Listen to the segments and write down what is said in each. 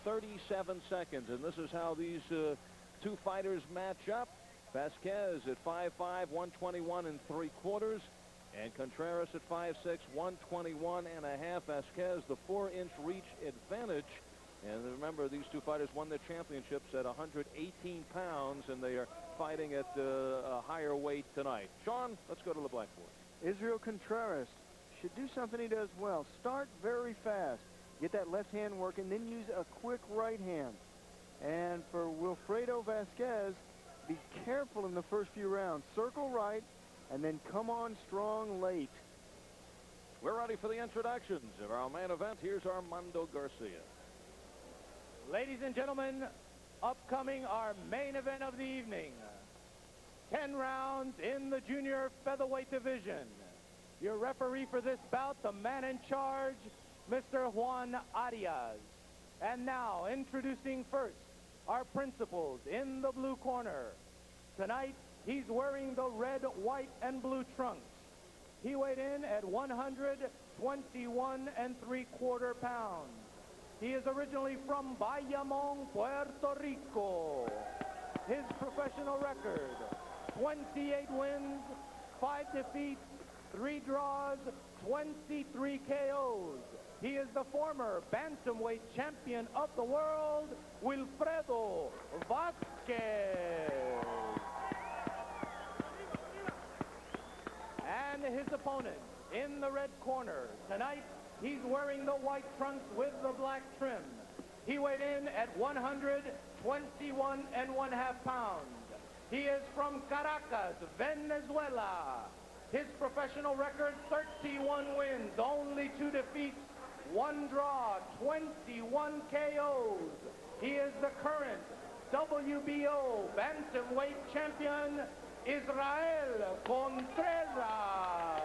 37 seconds. And this is how these two fighters match up. Vazquez at 5'5", 121 3/4. And Contreras at 5'6", 121 1/2. Vazquez, the 4-inch reach advantage. And remember, these two fighters won their championships at 118 pounds, and they are fighting at a higher weight tonight. Sean, let's go to the blackboard. Israel Contreras should do something he does well. Start very fast. Get that left hand working, then use a quick right hand. And for Wilfredo Vazquez, be careful in the first few rounds. Circle right, and then come on strong late. We're ready for the introductions of our main event. Here's Armando Garcia. Ladies and gentlemen, upcoming our main event of the evening. 10 rounds in the junior featherweight division. Your referee for this bout, the man in charge, Mr. Juan Arias. And now, introducing first, our principals in the blue corner. Tonight, he's wearing the red, white, and blue trunks. He weighed in at 121 3/4 pounds. He is originally from Bayamon, Puerto Rico. His professional record, 28 wins, 5 defeats, 3 draws, 23 KOs. He is the former bantamweight champion of the world, Wilfredo Vazquez. And his opponent in the red corner tonight, he's wearing the white trunks with the black trim. He weighed in at 121 1/2 pounds. He is from Caracas, Venezuela. His professional record, 31 wins, only 2 defeats, 1 draw, 21 KOs. He is the current WBO bantamweight champion, Israel Contreras.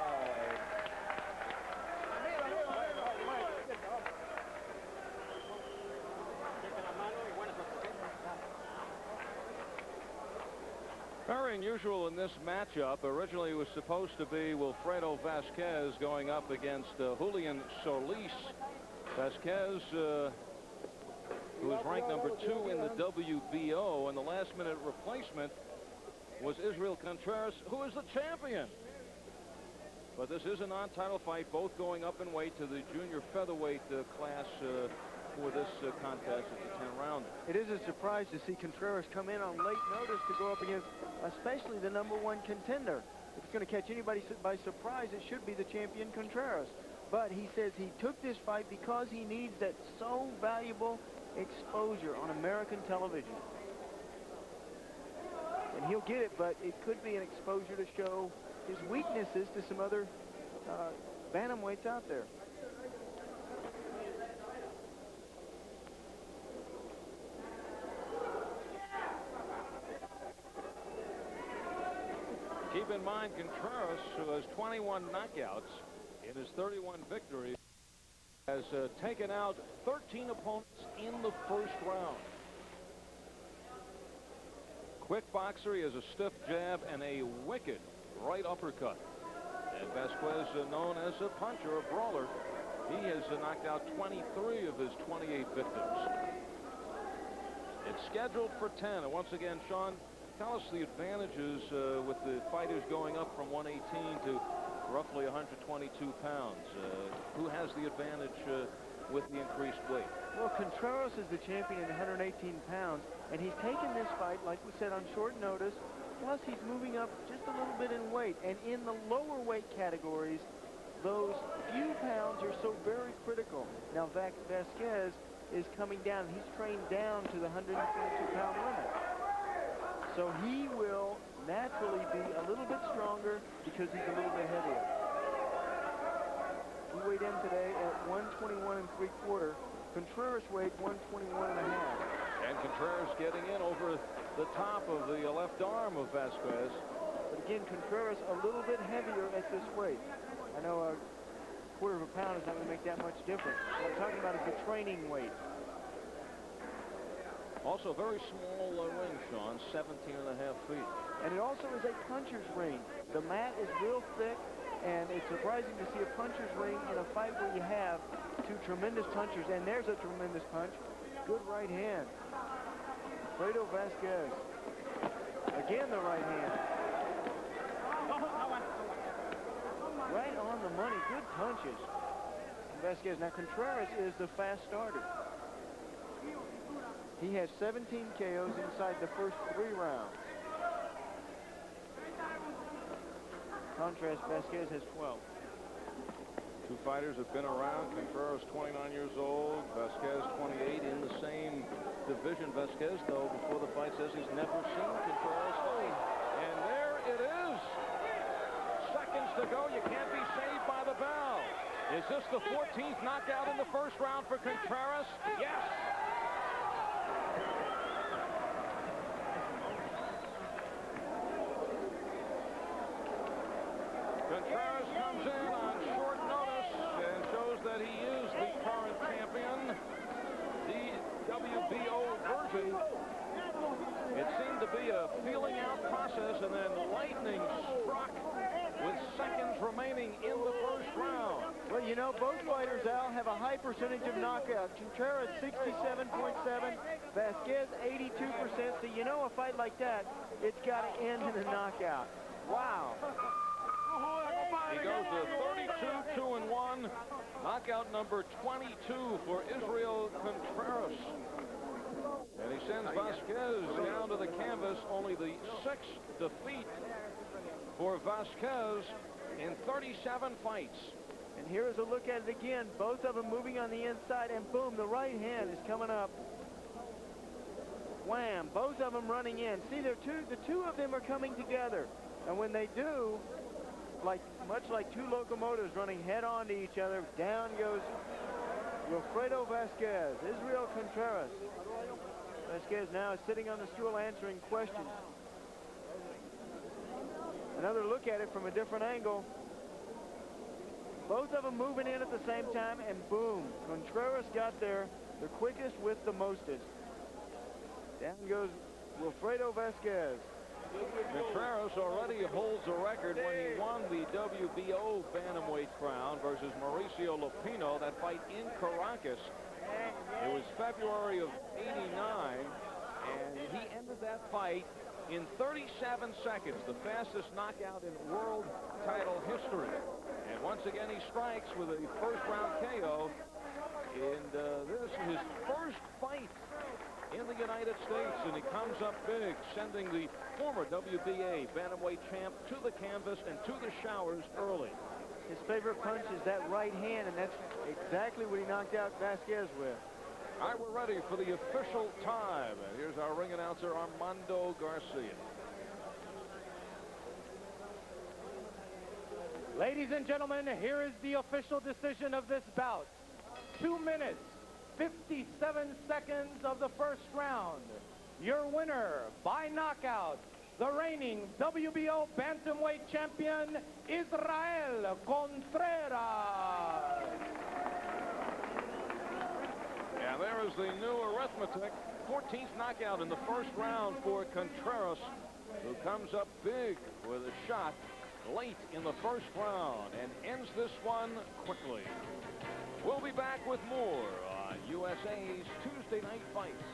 Very unusual in this matchup. Originally, it was supposed to be Wilfredo Vazquez going up against Julian Solis. Vazquez, who is ranked number 2 in the WBO, and the last-minute replacement was Israel Contreras, who is the champion. But this is a non-title fight, both going up in weight to the junior featherweight class for this contest. It's a 10-rounder. It is a surprise to see Contreras come in on late notice to go up against especially the #1 contender. If it's going to catch anybody by surprise, it should be the champion Contreras. But he says he took this fight because he needs that so valuable exposure on American television. And he'll get it, but it could be an exposure to show his weaknesses to some other bantamweights out there. Keep in mind, Contreras, who has 21 knockouts in his 31 victories, has taken out 13 opponents in the first round. Quick boxer, he has a stiff jab and a wicked right uppercut. And Vazquez, known as a puncher, a brawler, he has knocked out 23 of his 28 victims. It's scheduled for 10. And once again, Sean, tell us the advantages with the fighters going up from 118 to roughly 122 pounds. Who has the advantage with the increased weight? Well, Contreras is the champion at 118 pounds, and he's taken this fight, like we said, on short notice. Plus, he's moving up just a little bit in weight. And in the lower weight categories, those few pounds are so very critical. Now, Vazquez is coming down. He's trained down to the 122-pound limit. So he will naturally be a little bit stronger because he's a little bit heavier. He weighed in today at 121 3/4. Contreras weighed 121 1/2. And Contreras getting in over the top of the left arm of Vazquez. But again, Contreras a little bit heavier at this weight. I know a quarter of a pound is not going to make that much difference. What I'm talking about is the training weight. Also, very small ring, Sean, 17.5 feet. And it also is a puncher's ring. The mat is real thick, and it's surprising to see a puncher's ring in a fight where you have two tremendous punchers, and there's a tremendous punch. Good right hand. Wilfredo Vazquez. Again, the right hand. Right on the money. Good punches. Vazquez. Now, Contreras is the fast starter. He has 17 KOs inside the first 3 rounds. Contrast, Vazquez has 12. Two fighters have been around. Contreras 29 years old, Vazquez 28 in the same division. Vazquez, though, before the fight says he's never seen Contreras fight. And there it is. Seconds to go. You can't be saved by the bell. Is this the 14th knockout in the first round for Contreras? Yes. Contreras comes in on short notice and shows that he is the current champion. The WBO version. It seemed to be a feeling out process, and then lightning struck with seconds remaining in the first round. Well, you know, both fighters, Al, have a high percentage of knockouts. Contreras 67.7, Vazquez 82%. So you know a fight like that, it's got to end in a knockout. Wow. He goes to 32, 2-1. Knockout number 22 for Israel Contreras. And he sends Vazquez down to the canvas. Only the 6th defeat for Vazquez in 37 fights. And here is a look at it again. Both of them moving on the inside, and boom, the right hand is coming up. Wham, both of them running in. See, the two of them are coming together. And when they do, much like two locomotives running head on to each other, down goes Wilfredo Vazquez. Israel Contreras. Vazquez now is sitting on the stool answering questions. Another look at it from a different angle. Both of them moving in at the same time, and boom, Contreras got there the quickest with the mostest. Down goes Wilfredo Vazquez. Contreras already holds a record when he won the WBO bantamweight crown versus Mauricio Lupino. That fight in Caracas. It was February of '89, and he ended that fight in 37 seconds, the fastest knockout in world title history. And once again, he strikes with a first-round KO. And this is his first fight in the United States, and he comes up big, sending the former WBA bantamweight champ to the canvas and to the showers early. His favorite punch is that right hand, and that's exactly what he knocked out Vazquez with. All right, we're ready for the official time. And here's our ring announcer, Armando Garcia. Ladies and gentlemen, here is the official decision of this bout. 2 minutes, 57 seconds of the first round. Your winner by knockout, the reigning WBO bantamweight champion, Israel Contreras. And there is the new arithmetic. 14th knockout in the first round for Contreras, who comes up big with a shot late in the first round and ends this one quickly. We'll be back with more on USA's Tuesday Night Fights.